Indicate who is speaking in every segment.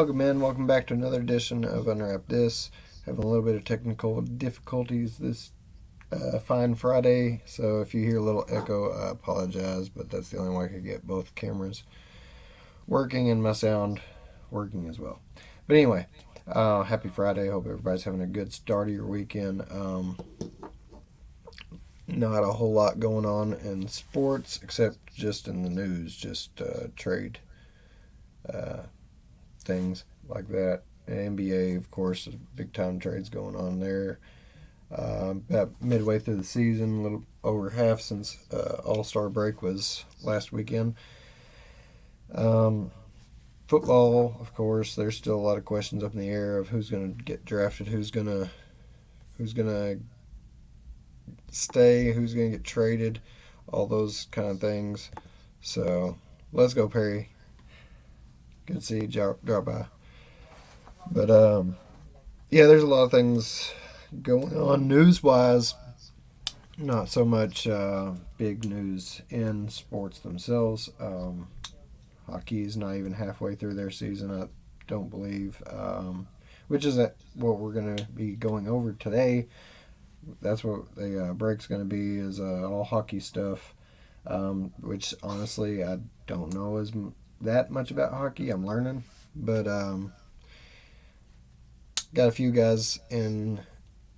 Speaker 1: Welcome back to another edition of Unwrap This. Having a little bit of technical difficulties this fine Friday, so if you hear a little echo, I apologize, but that's the only way I could get both cameras working and my sound working as well. But anyway, happy Friday. Hope everybody's having a good start of your weekend. Not a whole lot going on in sports except just in the news, just trade uh, things like that. NBA, of course, big time trades going on there. About midway through the season, a little over half since All Star break was last weekend. Um, Football, of course, there's still a lot of questions up in the air of who's going to get drafted, who's gonna stay, who's going to get traded, all those kind of things. So let's go, Perry. Good to see you drop by. But yeah, there's a lot of things going on news wise. Not so much big news in sports themselves. Hockey's not even halfway through their season, I don't believe, which is what we're going to be going over today. That's what the break's going to be, is all hockey stuff, which honestly I don't know that much about hockey. I'm learning, but got a few guys in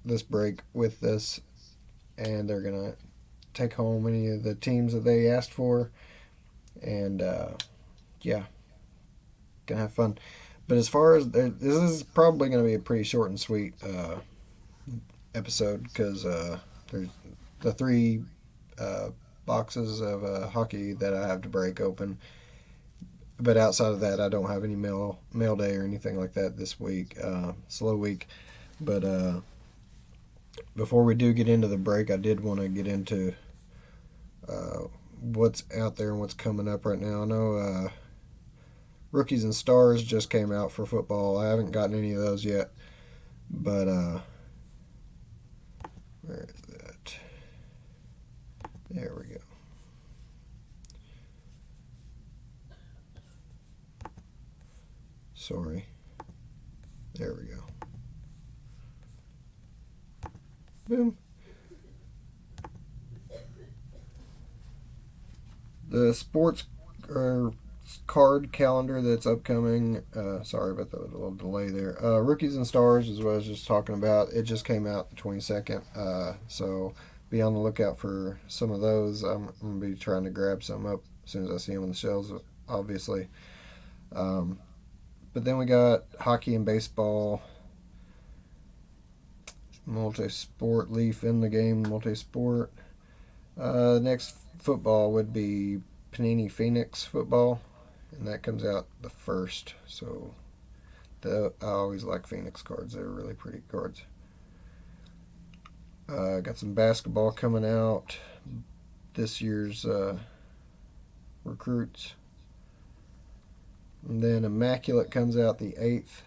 Speaker 1: this break with us, and they're going to take home any of the teams that they asked for, and yeah, gonna have fun. But as far as this is probably gonna be a pretty short and sweet episode because there's the three uh, boxes of hockey that I have to break open. But outside of that, I don't have any mail day or anything like that this week. Slow week. But before we do get into the break, I did want to get into uh, what's out there and what's coming up right now. I know Rookies and Stars just came out for football. I haven't gotten any of those yet, but where is that? There we go. Sorry. There we go. Boom. The sports or card calendar that's upcoming. Sorry about the little delay there. Rookies and Stars is what I was just talking about. It just came out the 22nd. So be on the lookout for some of those. I'm going to be trying to grab some up as soon as I see them on the shelves, obviously. Um, but then we got hockey and baseball, multi-sport leaf in the game, multi-sport. Next football would be Panini Phoenix football, and that comes out the first. So I always like Phoenix cards; they're really pretty cards. Got some basketball coming out. This year's recruits, and then Immaculate comes out the 8th,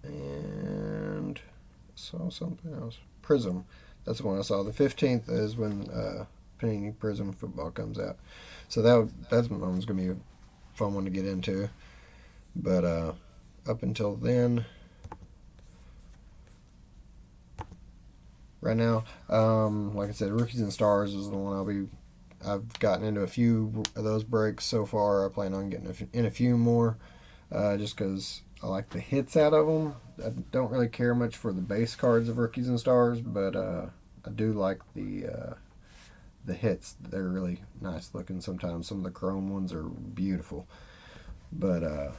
Speaker 1: and I saw something else. Prism, that's the one I saw. The 15th is when Panini Prism football comes out. So that's one's gonna be a fun one to get into. But up until then, right now, like I said, Rookies and Stars is the one I've gotten into a few of those breaks so far. I plan on getting in a few more, just because I like the hits out of them. I don't really care much for the base cards of Rookies and Stars, but I do like the hits. They're really nice looking sometimes. Some of the chrome ones are beautiful. But I'm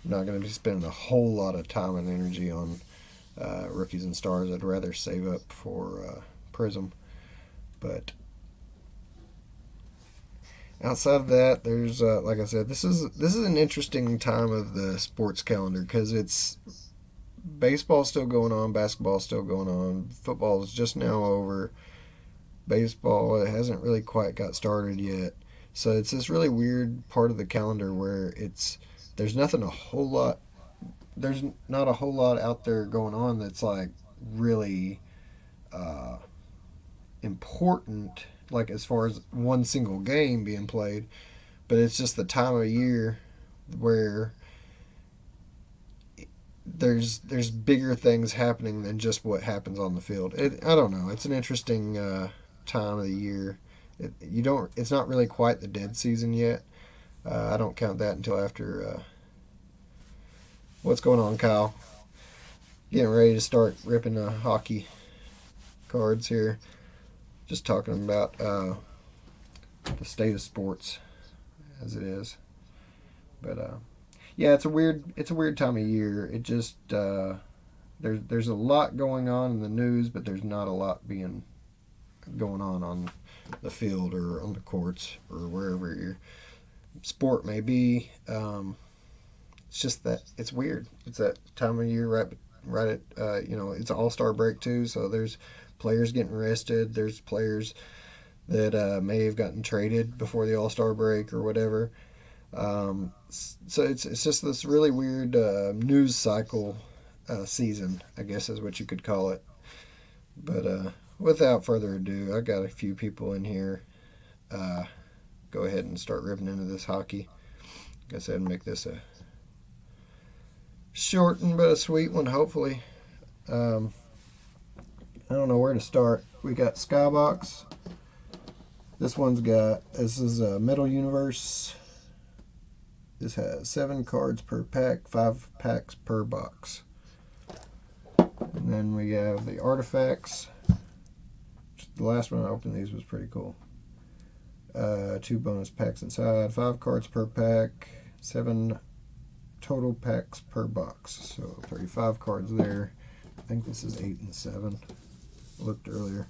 Speaker 1: not going to be spending a whole lot of time and energy on Rookies and Stars. I'd rather save up for Prism. But outside of that, there's like I said, this is an interesting time of the sports calendar because it's baseball still going on, basketball still going on, football is just now over. Baseball, it hasn't really quite got started yet. So it's this really weird part of the calendar where there's nothing a whole lot there's not a whole lot out there going on that's like really uh, important, like as far as one single game being played, but it's just the time of year where there's bigger things happening than just what happens on the field. I don't know. It's an interesting time of the year. It's not really quite the dead season yet. I don't count that until after. What's going on, Kyle? Getting ready to start ripping hockey cards here. Just talking about the state of sports as it is. But yeah, it's a weird time of year. It just there's a lot going on in the news, but there's not a lot going on the field or on the courts or wherever your sport may be. It's just that it's weird. It's that time of year right at it's an all-star break too, so there's players getting rested. There's players that may have gotten traded before the all-star break or whatever. So it's just this really weird news cycle season, I guess is what you could call it. But without further ado, I got a few people in here. Go ahead and start ripping into this hockey. Like I said, make this a short but a sweet one, hopefully. I don't know where to start. We got Skybox. This is a Metal Universe. This has 7 cards per pack, 5 packs per box. And then we have the Artifacts. The last one I opened these was pretty cool. 2 bonus packs inside, 5 cards per pack, 7 total packs per box. So 35 cards there. I think this is 8 and 7. I looked earlier.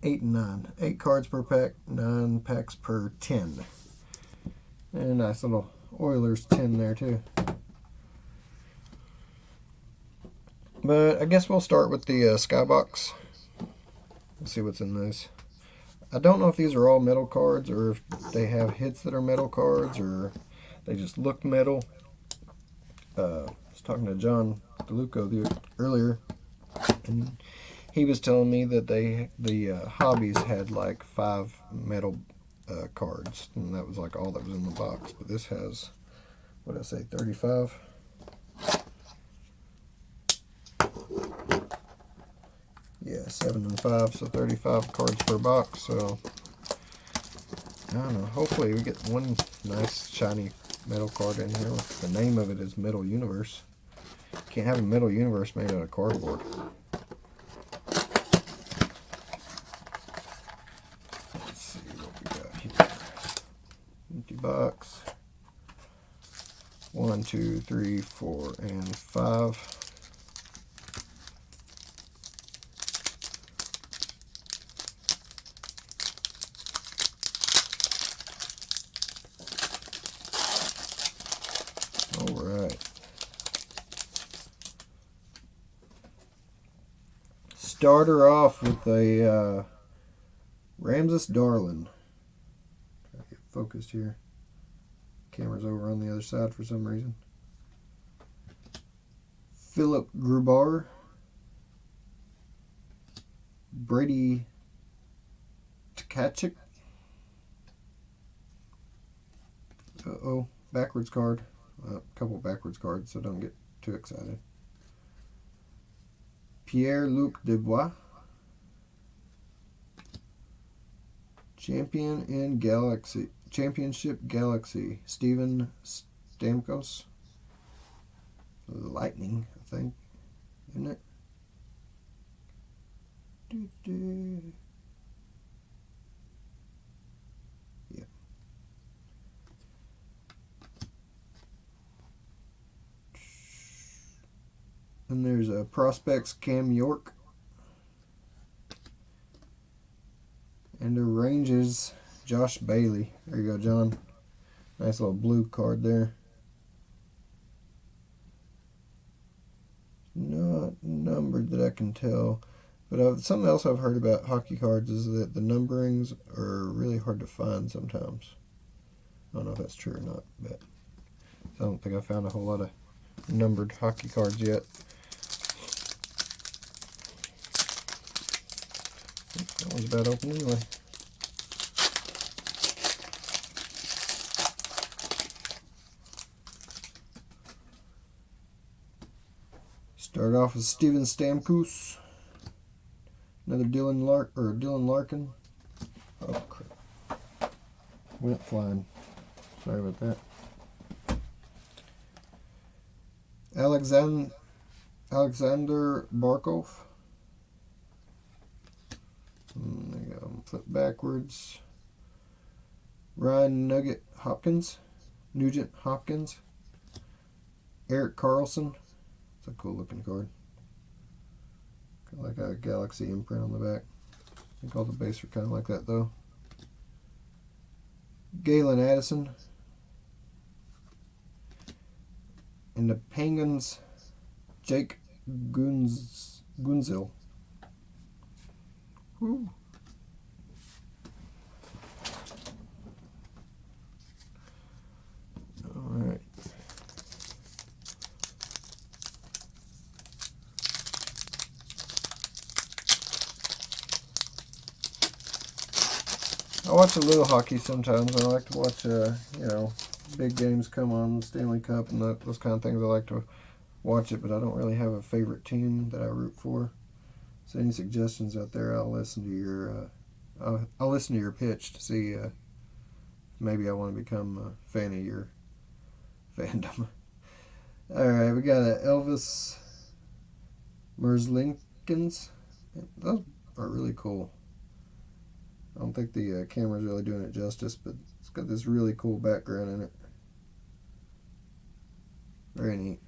Speaker 1: 8 and 9. 8 cards per pack, 9 packs per 10. And a nice little Oilers 10 there too. But I guess we'll start with the Skybox. We'll see what's in this. I don't know if these are all metal cards or if they have hits that are metal cards or they just look metal. I was talking to John DeLuco earlier, and he was telling me that the hobbies had like 5 metal cards, and that was like all that was in the box. But this has, what did I say, 35? Yeah, 7 and 5, so 35 cards per box. So I don't know. Hopefully we get one nice shiny metal card in here. The name of it is Metal Universe. Can't have a Metal Universe made out of cardboard. Let's see what we got here. Empty box. 1, 2, 3, 4, and 5. Start her off with a Ramses Darlin. Try to get focused here. Camera's over on the other side for some reason. Philip Grubauer. Brady Tkachuk. Uh-oh, backwards card. A couple backwards cards, so don't get too excited. Pierre-Luc Dubois. Championship Galaxy. Steven Stamkos. Lightning, I think. Isn't it? Yeah. And there's a Prospects Cam York. And a Rangers Josh Bailey. There you go, John. Nice little blue card there. Not numbered that I can tell. But something else I've heard about hockey cards is that the numberings are really hard to find sometimes. I don't know if that's true or not, but I don't think I found a whole lot of numbered hockey cards yet. That one's about open anyway. Start off with Steven Stamkos. Another Dylan Larkin. Oh crap. Went flying. Sorry about that. Alexander Barkov. There you go. Flip backwards. Ryan Nugent Hopkins. Eric Carlson. It's a cool looking card. Got like a galaxy imprint on the back. I think all the base are kind of like that though. Galen Addison. And the Penguins, Jake Gunzel. Woo. All right. I watch a little hockey sometimes. I like to watch, big games come on, the Stanley Cup and those kind of things. I like to watch it, but I don't really have a favorite team that I root for. So any suggestions out there, I'll listen to your pitch to see maybe I want to become a fan of your fandom. All right, we got Elvis Merzlikins. Those are really cool. I don't think the camera's really doing it justice, but it's got this really cool background in it. Very neat.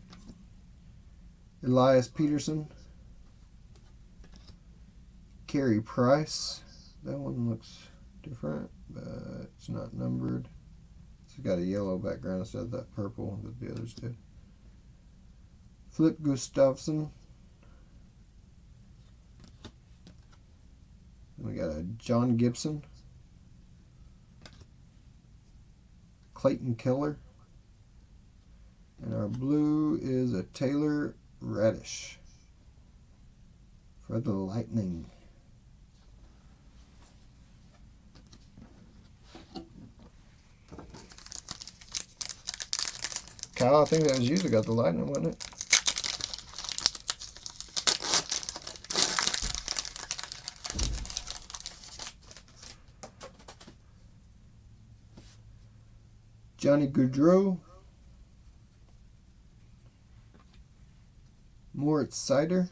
Speaker 1: Elias Peterson. Carey Price. That one looks different, but it's not numbered. It's got a yellow background instead of that purple that the others did. Flip Gustafsson. We got a John Gibson, Clayton Keller, and our blue is a Taylor Radish for the Lightning. Kyle, I think that was you that got the Lightning, wasn't it? Johnny Gaudreau, Moritz Seider,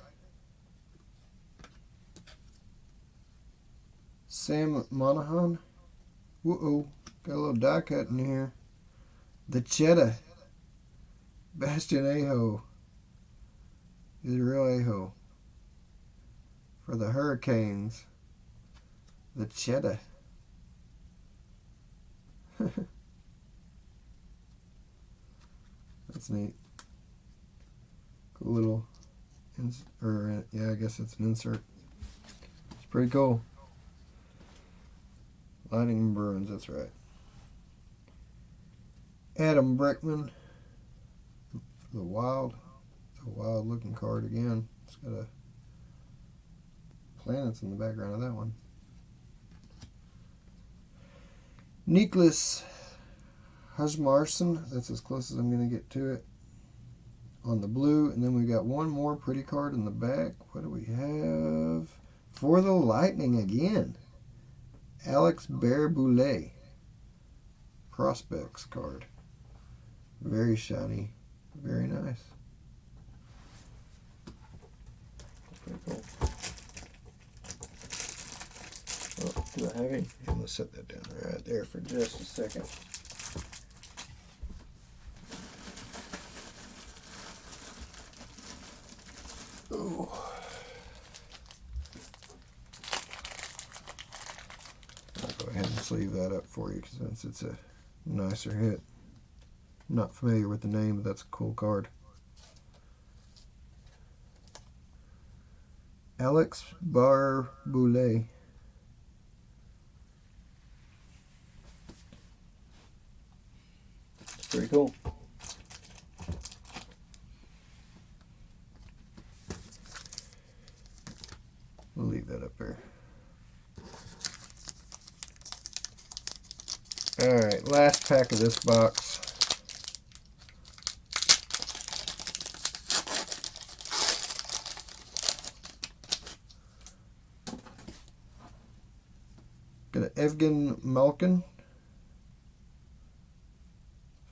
Speaker 1: Sam Monahan. Whoa, got a little die cut in here. The Cheddar, Bastian Aho. He's a real Aho. For the Hurricanes, the Cheddar. That's neat. Cool little, I guess it's an insert. It's pretty cool. Lightning Bruins, that's right. Adam Breckman. The Wild. It's a wild looking card again. It's got a planets in the background of that one. Niklas Husmarson, that's as close as I'm going to get to it, on the blue. And then we got one more pretty card in the back. What do we have? For the Lightning again. Alex Bear-Boulay. Prospects card. Very shiny. Very nice. Pretty cool. Oh, do I have any? I'm going to set that down right there for just a second. Ooh. I'll go ahead and sleeve that up for you since it's a nicer hit. I'm not familiar with the name, but that's a cool card. Alex Bear-Boulay. It's pretty cool. We'll leave that up there. Alright, last pack of this box. Got an Evgen Malkin.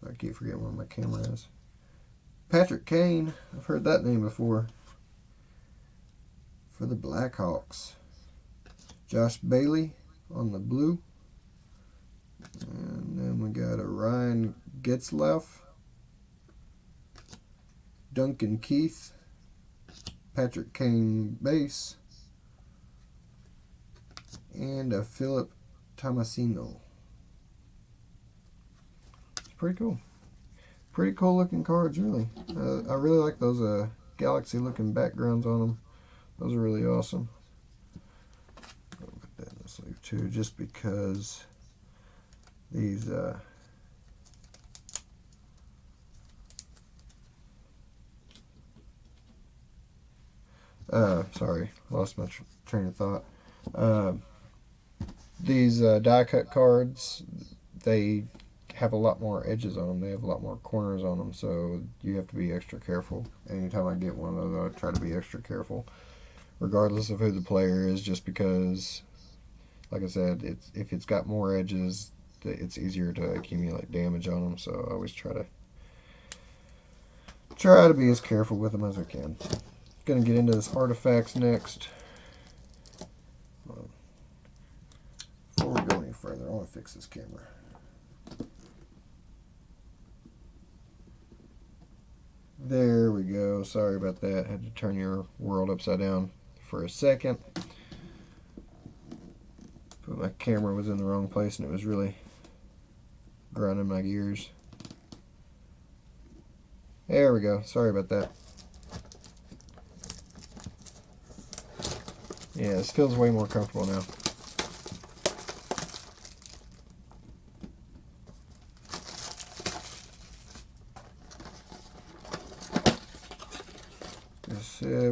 Speaker 1: I keep forgetting where my camera is. Patrick Kane. I've heard that name before. For the Blackhawks. Josh Bailey on the blue. And then we got a Ryan Getzlaff. Duncan Keith. Patrick Kane base. And a Philip Tomasino. It's pretty cool. Pretty cool looking cards, really. I really like those galaxy looking backgrounds on them. Those are really awesome. I'll put that in the sleeve too, just because these sorry, lost my train of thought. These die cut cards, they have a lot more edges on them. They have a lot more corners on them, so you have to be extra careful. Anytime I get one of those, I try to be extra careful, regardless of who the player is, just because, like I said, if it's got more edges, it's easier to accumulate damage on them, so I always try to be as careful with them as I can. Gonna get into this artifacts next. Before we go any further, I want to fix this camera. There we go. Sorry about that. Had to turn your world upside down for a second. But my camera was in the wrong place and it was really grinding my gears. There we go. Sorry about that. Yeah, this feels way more comfortable now.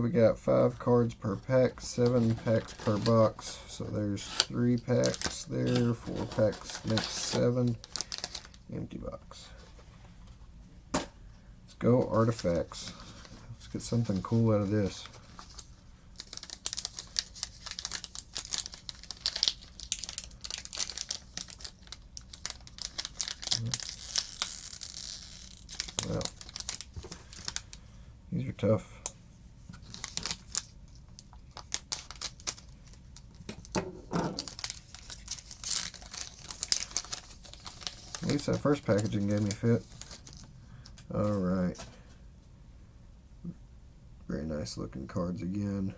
Speaker 1: We got 5 cards per pack, 7 packs per box. So there's 3 packs there, 4 packs, next 7. Empty box. Let's go artifacts. Let's get something cool out of this. Well, these are tough. At least that first packaging gave me fit. Alright. Very nice looking cards again.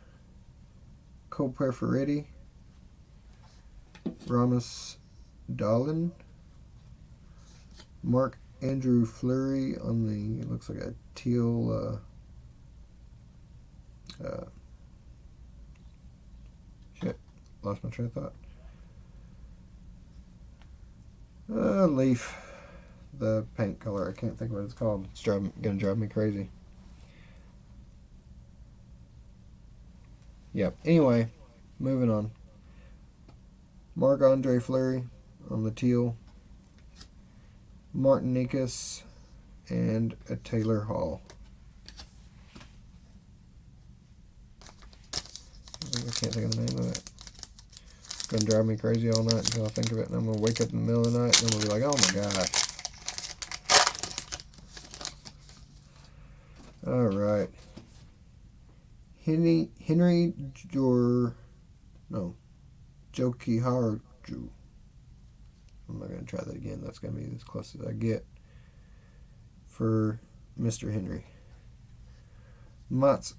Speaker 1: Cole Perfetti. Ramus Dahlin. Mark Andrew Fleury on the, it looks like a teal shit, lost my train of thought. Leaf, the paint color, I can't think what it's called. It's gonna drive me crazy. Yep. Anyway, moving on. Marc-Andre Fleury on the teal. Martin Nikas and a Taylor Hall. I can't think of the name of it. It's going to drive me crazy all night until I think of it, and I'm going to wake up in the middle of the night and I'm going to be like, oh my gosh. Alright. Henry Jokiharju. I'm not going to try that again. That's going to be as close as I get for Mr. Henry. Mats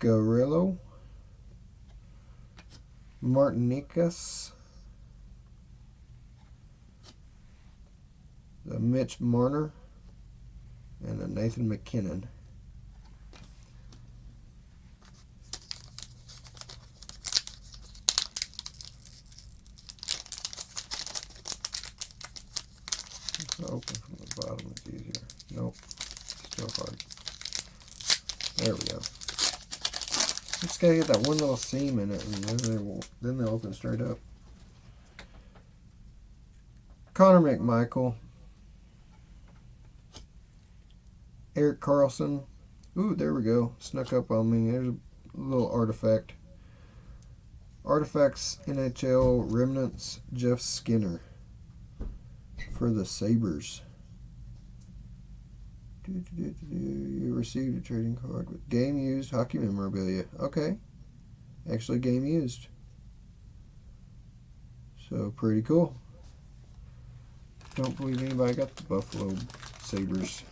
Speaker 1: Zuccarello. Martinikas. The Mitch Marner. And a Nathan McKinnon. Open from the bottom, it's easier. Nope, still hard. There we go. Just gotta get that one little seam in it, and then they'll open straight up. Connor McMichael, Eric Carlson. Ooh, there we go. Snuck up on me. There's a little artifact Artifacts NHL Remnants Jeff Skinner for the Sabres. You received a trading card with game used hockey memorabilia. Okay. Actually game used. So pretty cool. Don't believe anybody got the Buffalo Sabres.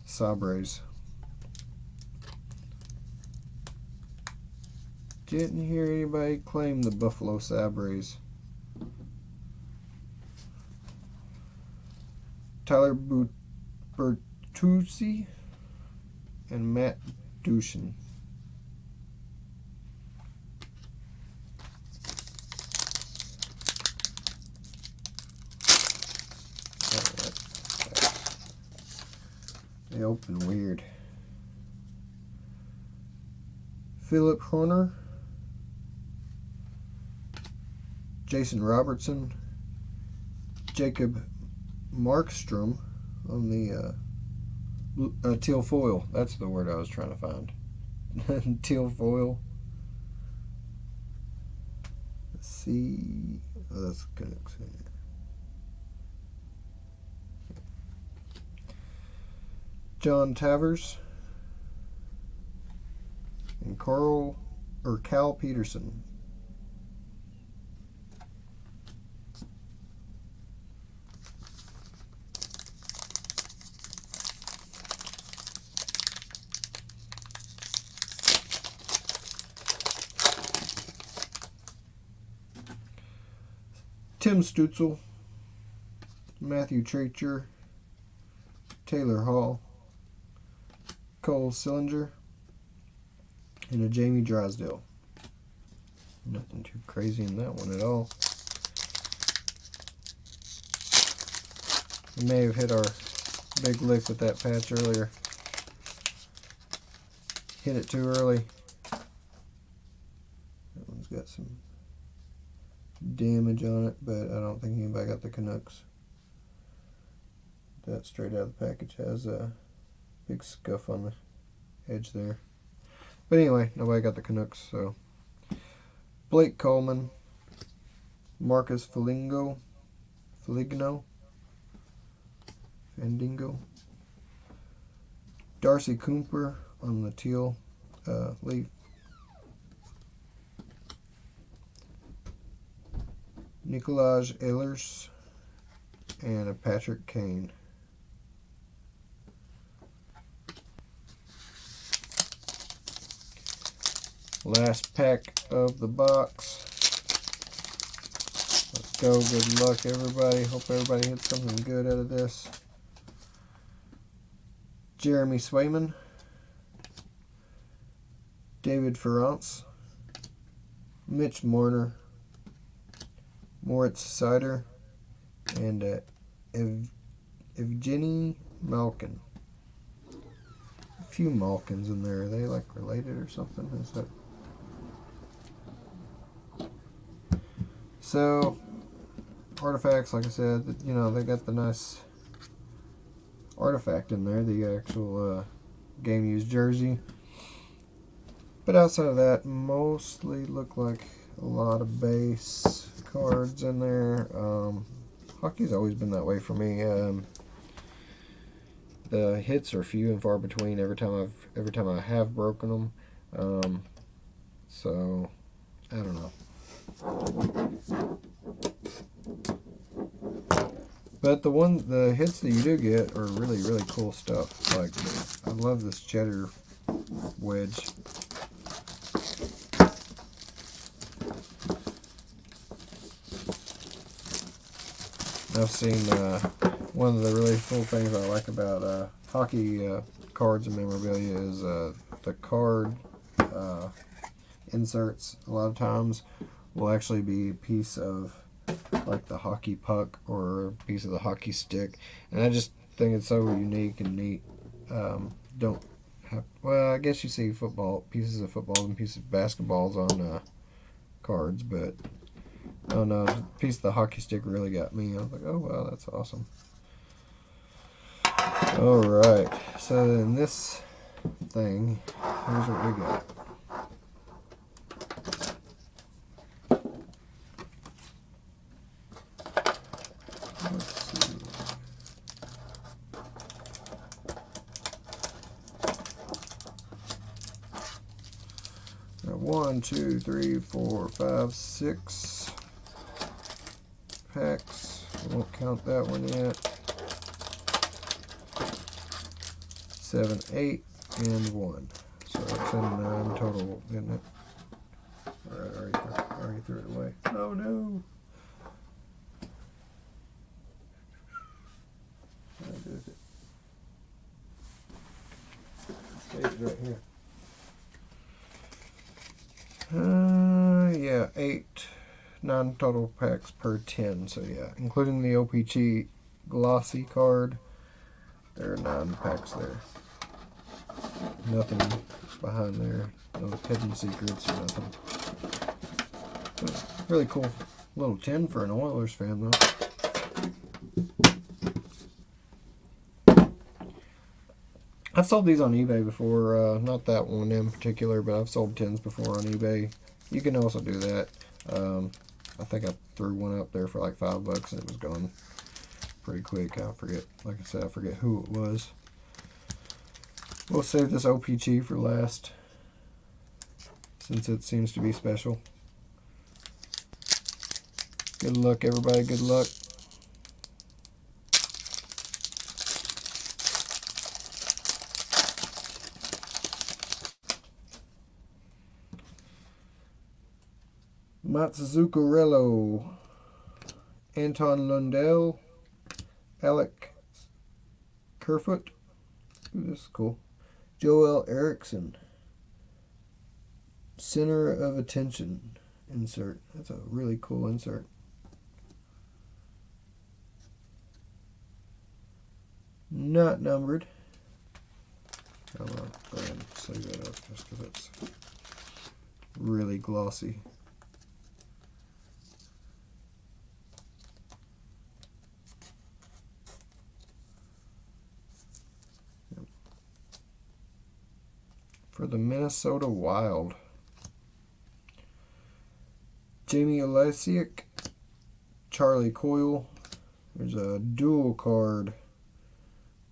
Speaker 1: Sabres. Didn't hear anybody claim the Buffalo Sabres. Tyler Bertuzzi and Matt Dushin. They open weird. Philip Horner, Jason Robertson, Jacob Markstrom on the teal foil. That's the word I was trying to find. Teal foil. Let's see. Oh, that's good. John Tavers and Cal Peterson. Tim Stutzel, Matthew Tracher, Taylor Hall, Cole Sillinger, and a Jamie Drysdale. Nothing too crazy in that one at all. We may have hit our big lick with that patch earlier. Hit it too early. That one's got some damage on it, but I don't think anybody got the Canucks. That straight out of the package has a big scuff on the edge there. But anyway, nobody got the Canucks, so. Blake Coleman, Marcus Foligno, Darcy Cooper on the teal leaf. Nikolaj Ehlers and a Patrick Kane. Last pack of the box. Let's go. Good luck, everybody. Hope everybody hits something good out of this. Jeremy Swayman, David Ferrance, Mitch Marner, Moritz Sider, and Evgeny Malkin. A few Malkins in there. Are they like related or something? Is that? So, artifacts, like I said, you know, they got the nice artifact in there, the actual game-used jersey. But outside of that, mostly look like a lot of base cards in there. Hockey's always been that way for me. The hits are few and far between every time I have broken them. So I don't know. But the hits that you do get are really, really cool stuff. Like, I love this cheddar wedge. I've seen one of the really cool things I like about hockey cards and memorabilia is the card inserts. A lot of times will actually be a piece of like the hockey puck or a piece of the hockey stick, and I just think it's so unique and neat. Don't have, well, I guess you see pieces of football and pieces of basketballs on cards, but I don't know, the piece of the hockey stick really got me. I was like, oh wow, that's awesome. Alright, so in this thing, here's what we got. 1, 2, 3, 4, 5, 6 packs. I won't count that one yet. 7, 8, and 1. So it's in 9 total, isn't it? Alright, I already threw it away. Oh no! Stays right here. Yeah, 8, 9 total packs per 10. So yeah, including the OPG glossy card, there are 9 packs there. Nothing behind there, no hidden secrets or nothing. But really cool little tin for an Oilers fan though. I've sold these on eBay before, not that one in particular, but I've sold tins before on eBay. You can also do that. I think I threw one up there for like $5 and it was gone pretty quick. I forget, like I said, I forget who it was. We'll save this OPG for last, since it seems to be special. Good luck, everybody. Good luck. Mats Zuccarello, Anton Lundell, Alec Kerfoot. Ooh, this is cool. Joel Eriksson. Center of Attention insert. That's a really cool insert. Not numbered. I'm going to go ahead and save that up just because it's really glossy. For the Minnesota Wild, Jamie Olesiak, Charlie Coyle. There's a dual card.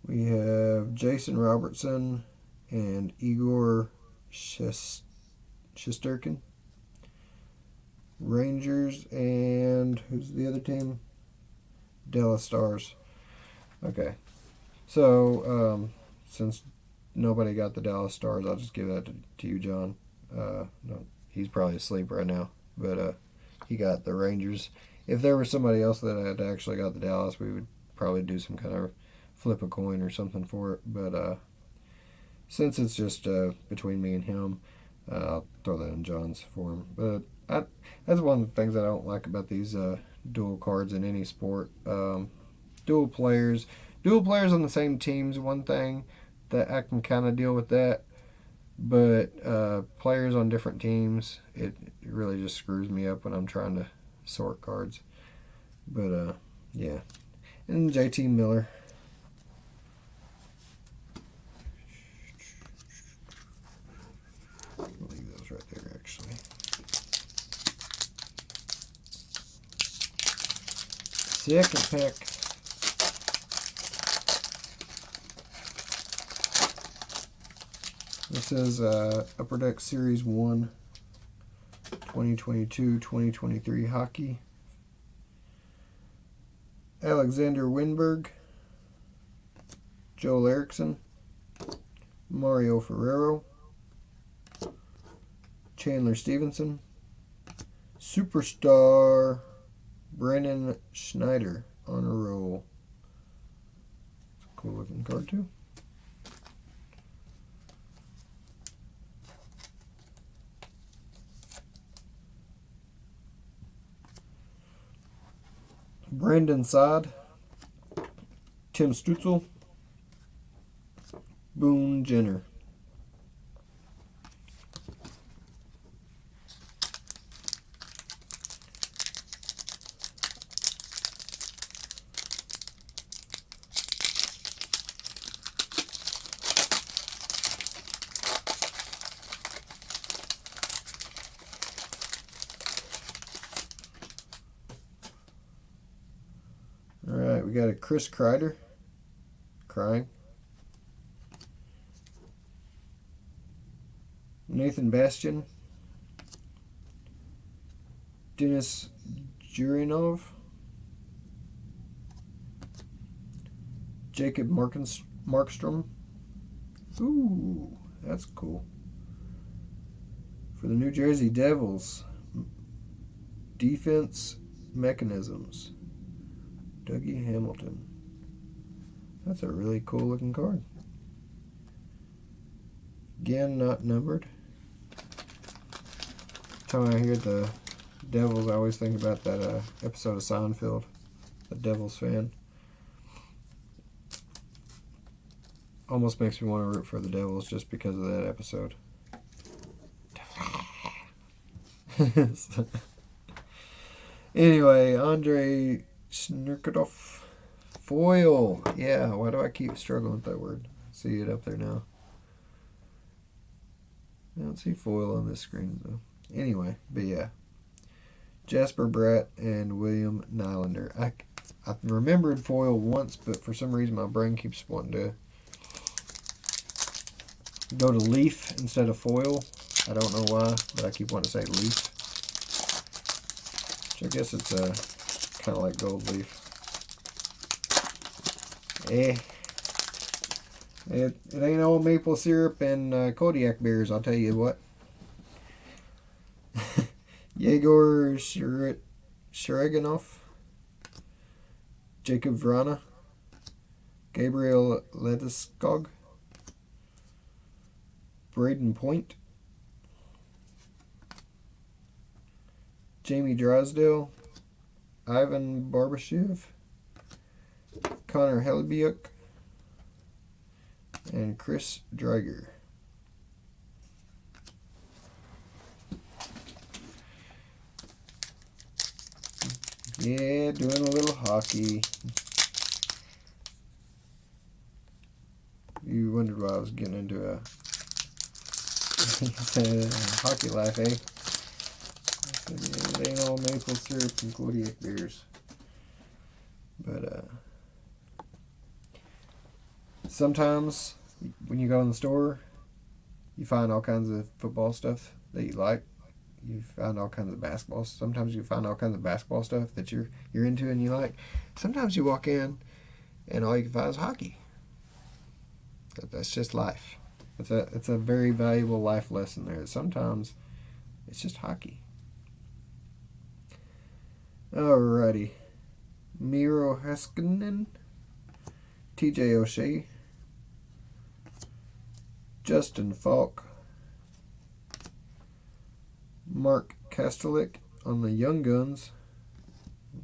Speaker 1: We have Jason Robertson and Igor Shesterkin. Rangers, and who's the other team? Dallas Stars. Okay. So, since nobody got the Dallas Stars, I'll just give that to you, John. No, he's probably asleep right now, but he got the Rangers. If there was somebody else that had actually got the Dallas, we would probably do some kind of flip a coin or something for it. But since it's just between me and him, I'll throw that in John's for him. But that's one of the things I don't like about these dual cards in any sport. Dual players on the same team's one thing that I can kind of deal with that, but players on different teams, it really just screws me up when I'm trying to sort cards. But yeah, and JT Miller. I'll leave those right there actually. Second pack. This is Upper Deck Series 1, 2022-2023 hockey. Alexander Winberg, Joel Eriksson, Mario Ferrero, Chandler Stevenson, Superstar Brandon Schneider on a roll. It's a cool looking card too. Brandon Saad, Tim Stutzel, Boone Jenner. All right, we got a Chris Kreider, crying. Nathan Bastian, Denis Jurinov, Jacob Markstrom. Ooh, that's cool. For the New Jersey Devils, defense mechanisms, Dougie Hamilton. That's a really cool looking card. Again, not numbered. Every time I hear the Devils, I always think about that episode of Seinfeld, the Devils fan. Almost makes me want to root for the Devils just because of that episode. Anyway, Andrei Snurkadov. Foil. Yeah, why do I keep struggling with that word? See it up there now. I don't see foil on this screen, though. Anyway, but yeah. Jasper Bratt and William Nylander. I remembered foil once, but for some reason my brain keeps wanting to go to leaf instead of foil. I don't know why, but I keep wanting to say leaf. Which I guess it's kind of like gold leaf. It ain't all maple syrup and Kodiak beers, I'll tell you what. Yegor Sharaganov, Jacob Vrana, Gabriel Ledeskog, Braden Point, Jamie Drysdale, Ivan Barbashev, Connor Hellebuyck, and Chris Dreiger. Yeah, doing a little hockey. You wondered why I was getting into a hockey life, eh? I said, yeah, it ain't all maple syrup and Kodiak beers. But sometimes when you go in the store, you find all kinds of football stuff that you like. You find all kinds of basketball. Sometimes you find all kinds of basketball stuff that you're into and you like. Sometimes you walk in and all you can find is hockey. That's just life. It's a very valuable life lesson there. Sometimes it's just hockey. Alrighty. Miro Heiskanen, TJ O'Shea, Justin Falk, Mark Kastelik on the Young Guns.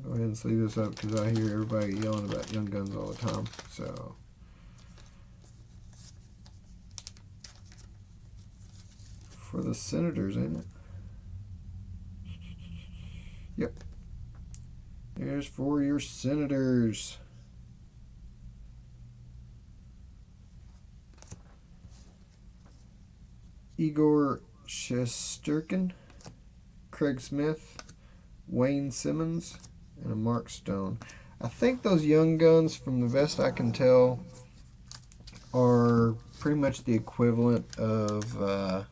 Speaker 1: Go ahead and sleeve this up because I hear everybody yelling about Young Guns all the time. So, for the Senators, ain't it? Yep. Here's for your Senators. Igor Shesterkin, Craig Smith, Wayne Simmons, and a Mark Stone. I think those Young Guns, from the best I can tell, are pretty much the equivalent of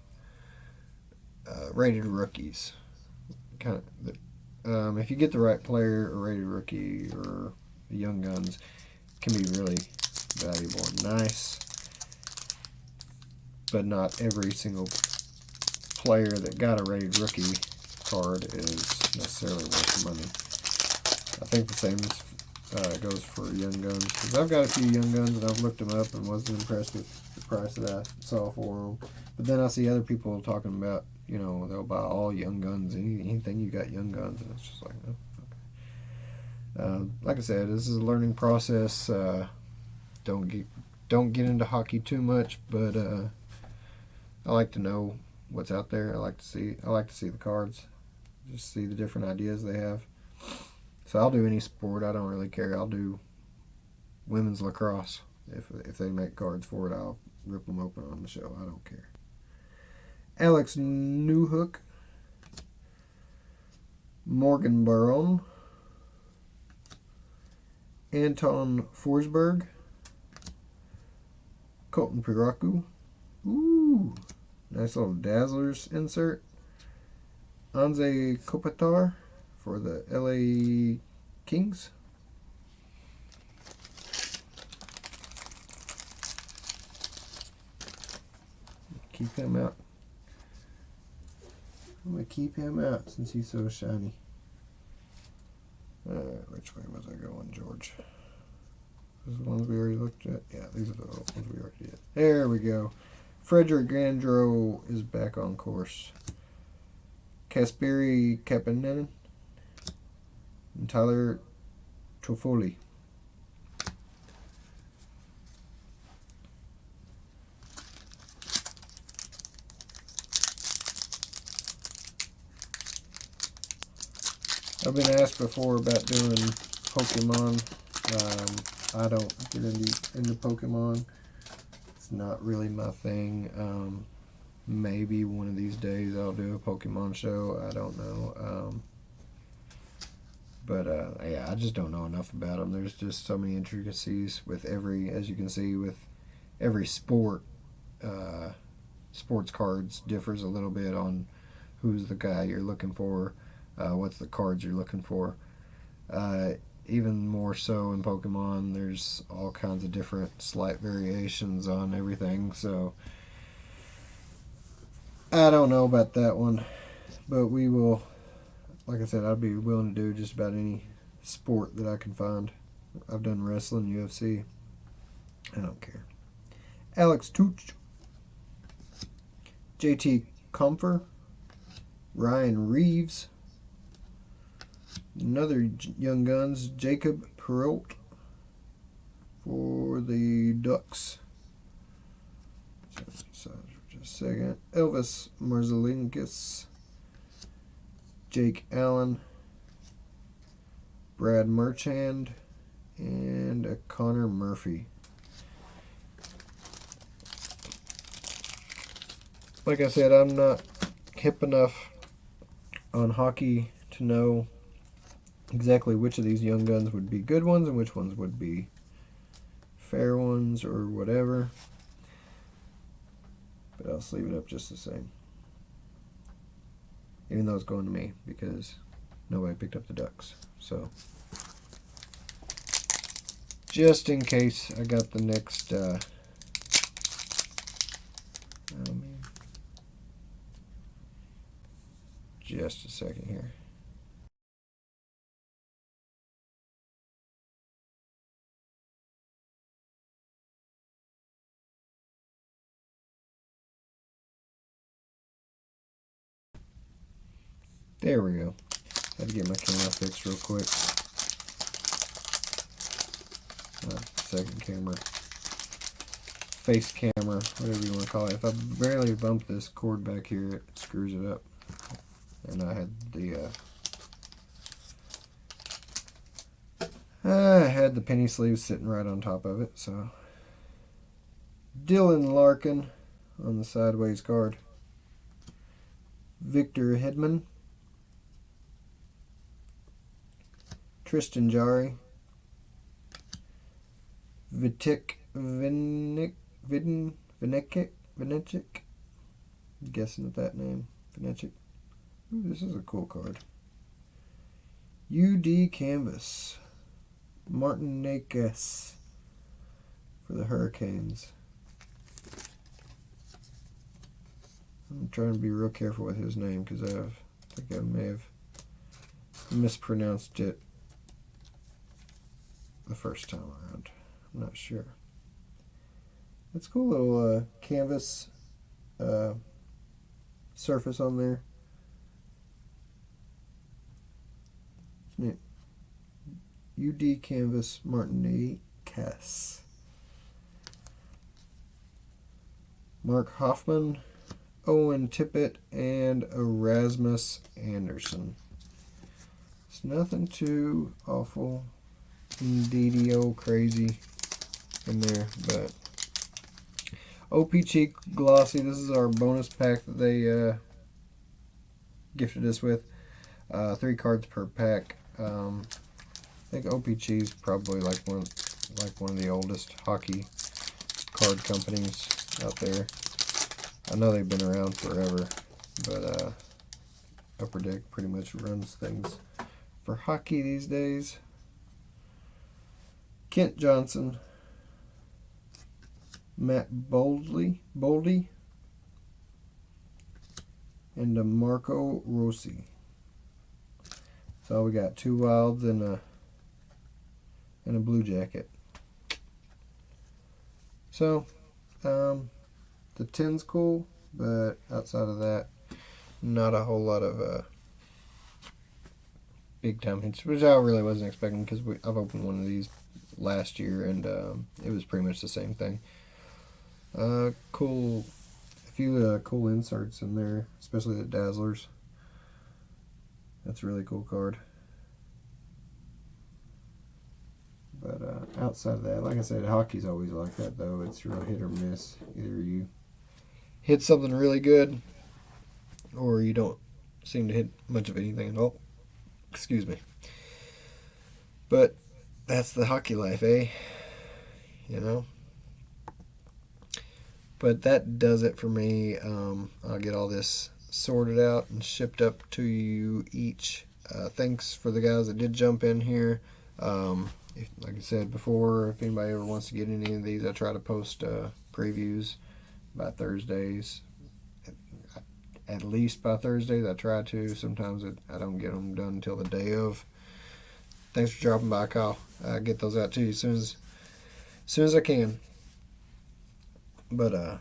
Speaker 1: rated rookies. Kind of, if you get the right player, a rated rookie or Young Guns can be really valuable and nice. But not every single player that got a rated rookie card is necessarily worth the money. I think the same goes for Young Guns, because I've got a few Young Guns and I've looked them up and wasn't impressed with the price that I saw for them. But then I see other people talking about, they'll buy all Young Guns, anything you got Young Guns, and it's just like, oh, okay. Like I said, this is a learning process. Don't get into hockey too much, but I like to know what's out there. I like to see the cards, just see the different ideas they have. So I'll do any sport. I don't really care. I'll do women's lacrosse. If they make cards for it, I'll rip them open on the show. I don't care. Alex Newhook, Morgan Barone, Anton Forsberg, Colton Piraku. Ooh, nice little Dazzlers insert. Anze Kopitar, for the LA Kings. Keep him out. I'm going to keep him out since he's so shiny. Which way was I going, George? These are the ones we already looked at? Yeah, these are the ones we already did. There we go. Frederick Gandro is back on course. Kasperi Kapanen and Tyler Toffoli. I've been asked before about doing Pokemon. I don't get into Pokemon. It's not really my thing. Maybe one of these days I'll do a Pokemon show. I don't know. But yeah, I just don't know enough about them. There's just so many intricacies with every, as you can see, with every sport. Sports cards differs a little bit on who's the guy you're looking for, what's the cards you're looking for. Even more so in Pokemon, there's all kinds of different slight variations on everything. So I don't know about that one, but we will. Like I said, I'd be willing to do just about any sport that I can find. I've done wrestling, UFC. I don't care. Alex Tooch, JT Comfer, Ryan Reeves, another Young Guns, Jacob Perrault for the Ducks. So just a second. Elvis Marzalinkis, Jake Allen, Brad Marchand, and Connor Murphy. Like I said, I'm not hip enough on hockey to know exactly which of these Young Guns would be good ones and which ones would be fair ones or whatever. But I'll sleeve it up just the same. Even though it's going to me because nobody picked up the Ducks. So, just in case I got the next... just a second here. There we go. Had to get my camera fixed real quick. Second camera. Face camera, whatever you want to call it. If I barely bump this cord back here, it screws it up. And I had the penny sleeve sitting right on top of it, so. Dylan Larkin on the sideways card. Victor Hedman. Tristan Jarry. Vitek Vinecic. I'm guessing at that name. Vinecic. Ooh, this is a cool card. UD Canvas. Martin Nakes for the Hurricanes. I'm trying to be real careful with his name because I think I may have mispronounced it the first time around. I'm not sure. It's a cool little canvas surface on there. It's neat. UD Canvas Martinez. Mark Hoffman, Owen Tippett, and Erasmus Anderson. It's nothing too awful, indeedio crazy in there, but OPC Glossy. This is our bonus pack that they gifted us with. 3 cards per pack. I think OPC is probably like one of the oldest hockey card companies out there. I know they've been around forever, but Upper Deck pretty much runs things for hockey these days. Kent Johnson, Matt Boldy, and Marco Rossi. So we got 2 Wilds and a Blue Jacket. So the 10's cool, but outside of that, not a whole lot of big time hits, which I really wasn't expecting because I've opened one of these last year and it was pretty much the same thing. Cool, a few cool inserts in there, especially the Dazzlers. That's a really cool card. But outside of that, like I said, hockey's always like that, though. It's real hit or miss. Either you hit something really good, or you don't seem to hit much of anything at all. Excuse me. But that's the hockey life, eh? You know? But that does it for me. I'll get all this sorted out and shipped up to you each. Thanks for the guys that did jump in here. Like I said before, if anybody ever wants to get any of these, I try to post previews by Thursdays. At least by Thursdays, I try to. Sometimes I don't get them done until the day of. Thanks for dropping by, Kyle. I'll get those out to you as soon as I can. But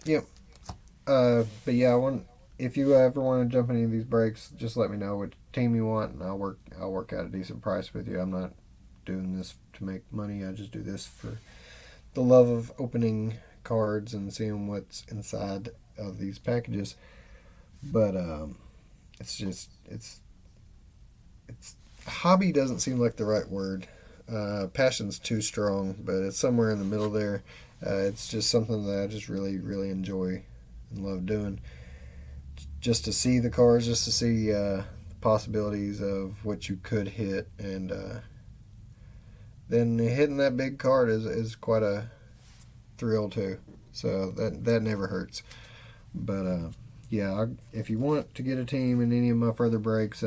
Speaker 1: yep. But yeah, if you ever want to jump in any of these breaks, just let me know what team you want, and I'll work out a decent price with you. I'm not doing this to make money. I just do this for the love of opening cards and seeing what's inside of these packages. But it's hobby doesn't seem like the right word. Passion's too strong, but it's somewhere in the middle there. It's just something that I just really, really enjoy and love doing. Just to see the cards, just to see the possibilities of what you could hit, and then hitting that big card is quite a thrill too. So that never hurts. But yeah, if you want to get a team in any of my further breaks,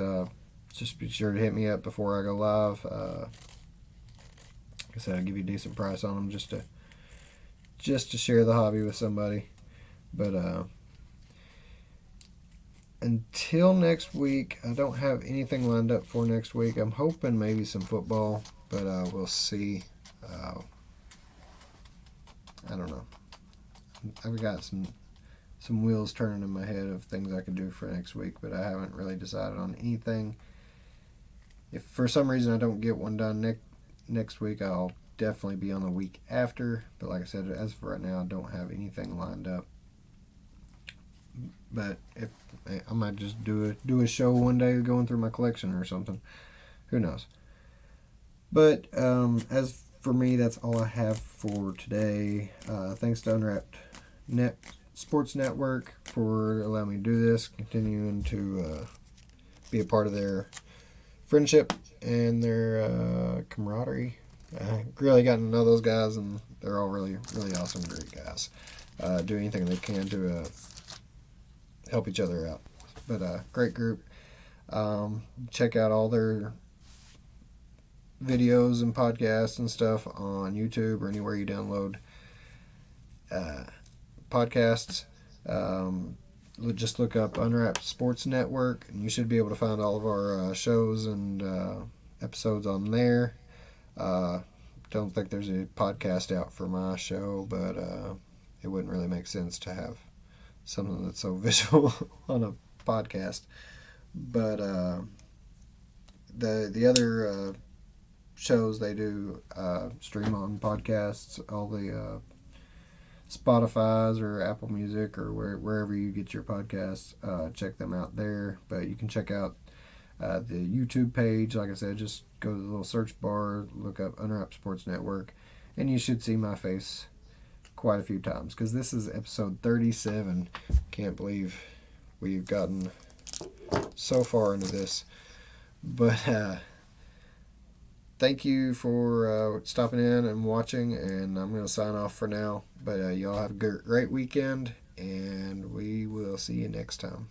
Speaker 1: just be sure to hit me up before I go live. Like I said, I'll give you a decent price on them just to share the hobby with somebody. But until next week, I don't have anything lined up for next week. I'm hoping maybe some football, but we'll see. I don't know. I've got some wheels turning in my head of things I could do for next week, but I haven't really decided on anything. If for some reason I don't get one done next week, I'll definitely be on the week after. But like I said, as of right now, I don't have anything lined up. But if I might just do a show one day going through my collection or something. Who knows? But as for me, that's all I have for today. Thanks to Unwrap Sports Network for allowing me to do this, continuing to be a part of their friendship and their camaraderie. I really gotten to know those guys, and they're all really, really awesome, great guys. Do anything they can to help each other out. But great group. Check out all their videos and podcasts and stuff on YouTube or anywhere you download podcasts. Just look up Unwrap Sports Network, and you should be able to find all of our shows and episodes on there. Don't think there's a podcast out for my show, but it wouldn't really make sense to have something that's so visual on a podcast. But the other shows they do stream on podcasts, all the Spotify's or Apple Music or wherever you get your podcasts. Check them out there. But you can check out the YouTube page. Like I said, just go to the little search bar, look up Unwrap Sports Network, and you should see my face quite a few times, because this is episode 37. Can't believe we've gotten so far into this. But thank you for stopping in and watching, and I'm going to sign off for now. But y'all have a great weekend, and we will see you next time.